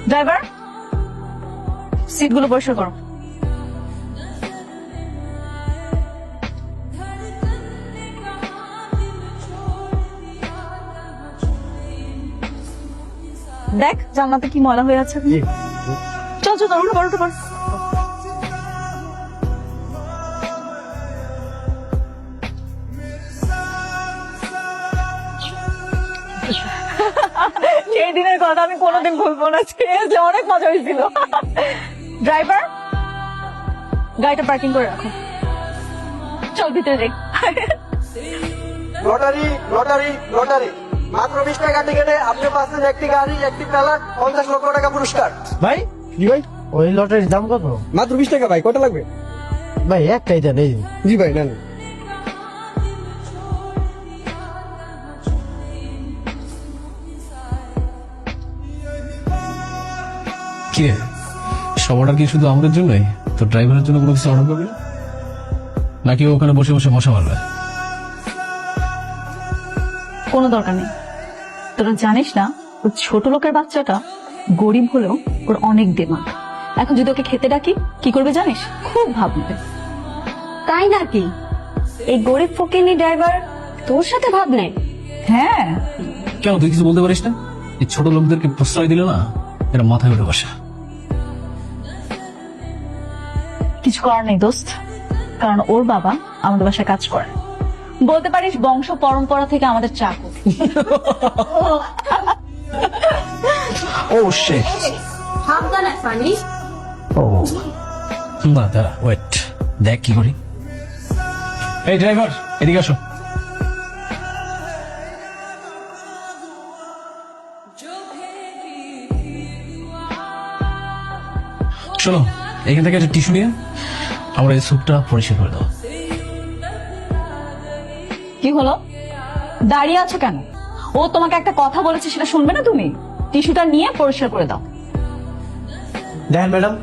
Driver, সিটগুলো পরিষ্কার করো। দেখ জানলাতে কি ময়লা হয়ে আছে। চল চল উঠে পড়, উঠে পড়। সেই দিনের কথা আমি কোনোদিন ভুলবো না, সিরিয়াসলি অনেক মজা হয়েছিল। ড্রাইভার, গাড়িটা পার্কিং করে রাখো, চল ভিতরে যাই। লটারি লটারি লটারি, মাত্র 20 টাকা টিকেটে আপনি পাচ্ছেন একটি গাড়ি, একটি প্যালাট, 50 লক্ষ টাকা পুরস্কার। ভাই জি ভাই, ওই লটারির দাম কত? মাত্র 20 টাকা ভাই, কটা লাগবে? ভাই একটাই দেন। এই জি ভাই, নেন। কি রে, সব অর্ডার কি শুধু আমাদের জন্যই? তো ড্রাইভারের জন্য কোনো কিছু অর্ডার করবি না? নাকি ও ওখানে বসে বসে মশা মারবে? কোনো দরকার নেই। তোরা জানিস না ওর ছোট লোকের বাচ্চাটা গরিব হলেও ওর অনেক দিমাগ। এখন যদি ওকে খেতে ডাকি কি করবে জানিস? খুব ভাববে। তাই নাকি? এই গরিব ফকিনি ড্রাইভার তোর সাথে ভাব নেই? হ্যাঁ, কেন তুই কিছু বলতে পারিস না? এই ছোট লোকদেরকে প্রশ্রয় দিলে না এরা মাথায় উঠে বসে। কিছু করার নেই দোস্ত, কারণ ওর বাবা আমাদের বাসায় কাজ করে। বলতে পারিস বংশ পরম্পরা থেকে আমাদের চাকর। ও শিট। সাবধানে ফানি। ও না, দাঁড়া, ওয়েট, দেখ কি করি। এই ড্রাইভার, এদিকে আসো। শোনো, এখান থেকে একটা টিস্যু নিয়ে আমরা এই স্যুপটা পরিষ্কার করে দাও। কি হলো, দাঁড়িয়ে আছো কেন? ও তোমাকে একটা কথা বলেছে, সেটা শুনবে না তুমি? টিস্যুটা নিয়ে পরিষ্কার করে দাও। দেখেন ম্যাডাম,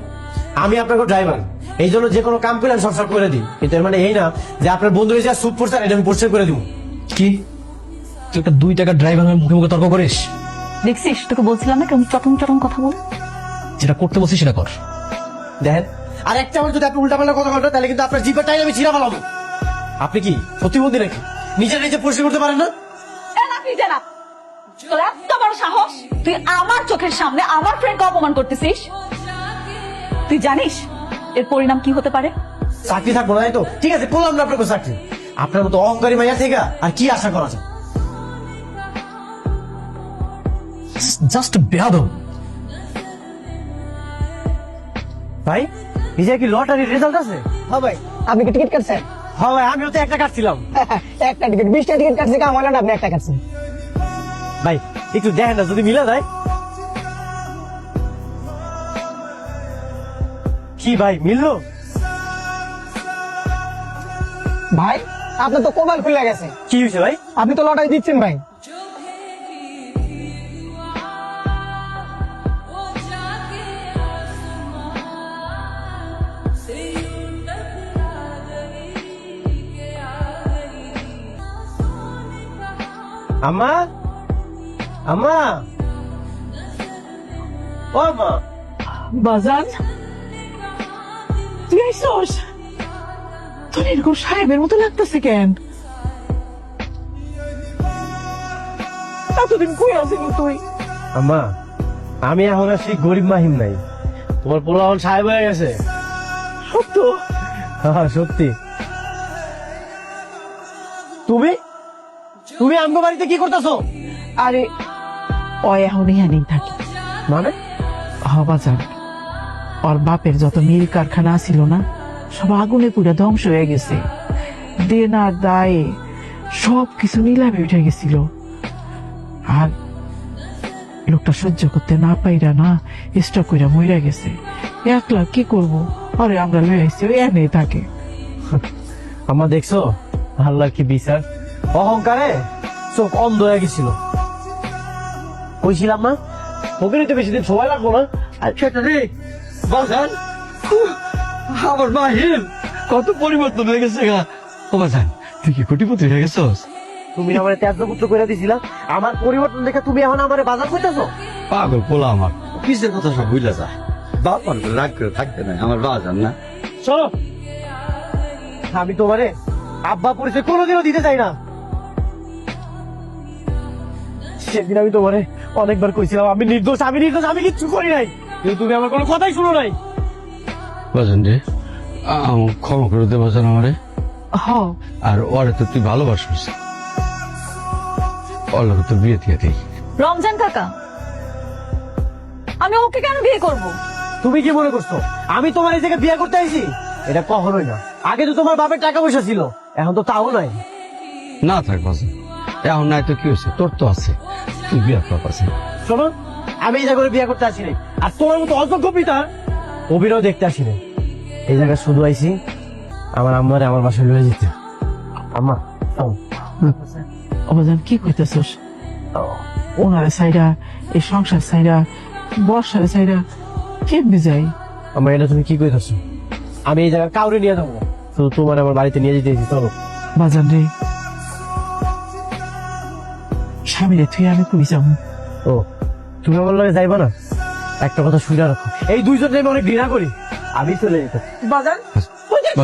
আমি আপনাকে ড্রাইভার, এই জন্য যে কোনো কাম করলে আমি সব করে দিই, কিন্তু এর মানে এই না যে আপনার বন্ধু যা স্যুপ পড়ছে এটা আমি পরিষ্কার করে দিব। কি তুই একটা 2 টাকার ড্রাইভার হয়ে মুখে মুখে তর্ক করিস? দেখছিস, তোকে বলছিলাম না কেমন চটং চটং কথা বল। যেটা করতে বলছিস সেটা কর। দেখেন, আর একটা বার যদি আপনি উল্টাপাল্টা কথা বলেন তাহলে কিন্তু আপনার জিপের টাইম আমি ছিঁড়া ফেলাবো। আপনি কি প্রতিবন্ধী নাকি? নিজে পরিষ্কার করতে পারেন না? তোর এত বড় সাহস, তুই আমার চোখের সামনে আমার ফ্রেন্ডকে অপমান করতেছিস? তুই জানিস এর পরিণাম কি হতে পারে? চাকরি থাকবো না, তাই তো? ঠিক আছে, করলাম না আপনাকে চাকরি। আপনার মতো অহংকারী মাইয়া থেকে আর কি আশা করা যায়? জাস্ট বেয়াদব। ভাই, নিজে কি লটারির রেজাল্ট আছে? হ্যাঁ ভাই, আপনি কি টিকিট কাটছেন? হ্যাঁ ভাই, আমিও তো একটা কাটছিলাম। একটা টিকিট, 20টা টিকিট কাটছে, কাম হলো না, আপনি একটা কাটছেন। ভাই একটু দেখেন না, যদি মিলে যায়। কি ভাই, মিললো? ভাই, আপনার তো কপাল খুলে গেছে। কি হয়েছে ভাই? আপনি তো লটারি দিচ্ছেন ভাই। আম্মা, আম্মা, ও মা। বাজান, তুই আইসস? তোর এরকম সাহেবের মতো লাগতেছে কেন? এতদিন কই আসিনি তুই? আম্মা, আমি এখন আর সেই গরিব মাহিম নাই। তোমার পোলা এখন সাহেব হয়ে গেছে। সত্য? হ্যাঁ সত্যি। তুমি তুমি আমগো বাড়িতে কি করতেছো? আরে ও এখন এখানেই থাকে। মানে? বাজান, ওর বাপের যত মিল কারখানা ছিল না, সব আগুনে পুরো ধ্বংস হয়ে গেছে। দেনার দায়ে সব কিছু নিলামে উঠে গেছিল। আর লোকটা সহ্য করতে না পাইরা না স্টক করে মরে গেছে। একলা কি করব? আরে আমরা লয়ে আইছি, ও এনেই থাকে। আমার দেখছো আল্লাহর কি বিচার, অহংকারে চোখ অন্ধ হয়ে গেছিল। কইছিলাম না ওকে নিতে বেশি দিন সময় লাগবো না। সেটা রে বাজান, আমার মাহিম কত পরিবর্তন হয়ে গেছে গা। ও বাজান, তুই কি কোটিপতি হয়ে গেছস? তুমি আমার ত্যাজ্য পুত্র করে দিছিলা, আমার পরিবর্তন দেখে তুমি এখন আমার বাজার করতেছো? পাগল পোলা আমার। কিসের কথা সব বুঝলা যা বাপ রাগ করে থাকতে নাই আমার বাজার না। শোনো, আমি তোমারে আব্বা পরিচয় কোনোদিনও দিতে চাই না। সেদিন আমি তোমারে অনেকবার কইছিলাম আমি নির্দোষ, আমি কিচ্ছু করি নাই, কিন্তু তুমি আমার কোনো কথাই শুনো নাই। বাজান রে আমার ক্ষমা করে দে বাজান আমারে। হ আর ওরে তো তুই ভালোবাসিস, ওর লগে তোর বিয়ে দিয়ে দিই। রমজান কাকা, আমি ওকে কেন বিয়ে করব? তুমি কি মনে করছো আমি তোমার এই জায়গায় বিয়ে করতে আইছি? এটা কখনোই না। আগে তো তোমার বাপের টাকা পয়সা ছিল, এখন তো তাও নাই। না থাক বাজান, এখন নাই তো কি হয়েছে, তোর তো আছে, তুই বিয়ে কর বাজান। শোনো, আমি এই জায়গায় বিয়ে করতে আসি নাই, আর তোমার মতো অযোগ্য পিতার অভিনয় দেখতে আসি নাই। এই জায়গায় শুধু আইছি আমার আম্মারে আমার বাসায় লয়ে যেতে। আম্মা চলো। অবাজান কি কইতেছস? ওনারে সাইডা, এই সংসার সাইডা, বর্ষার সাইডা কেমনি যাই? আমার এটা তুমি কি কইতেছো? আমি এই জায়গায় কাউরে নিয়ে যাবো না, শুধু তোমার আমার বাড়িতে নিয়ে যেতে এসেছি। চলো। বাজান রে, স্বামীরে তুই আমি কই যাবো? ও, তুমি আমার লগে যাইবা না? একটা কথা শুনে রাখো, এই দুইজনকে আমি অনেক ঘৃণা করি। আমি চলে যেতে। বাজান বাজান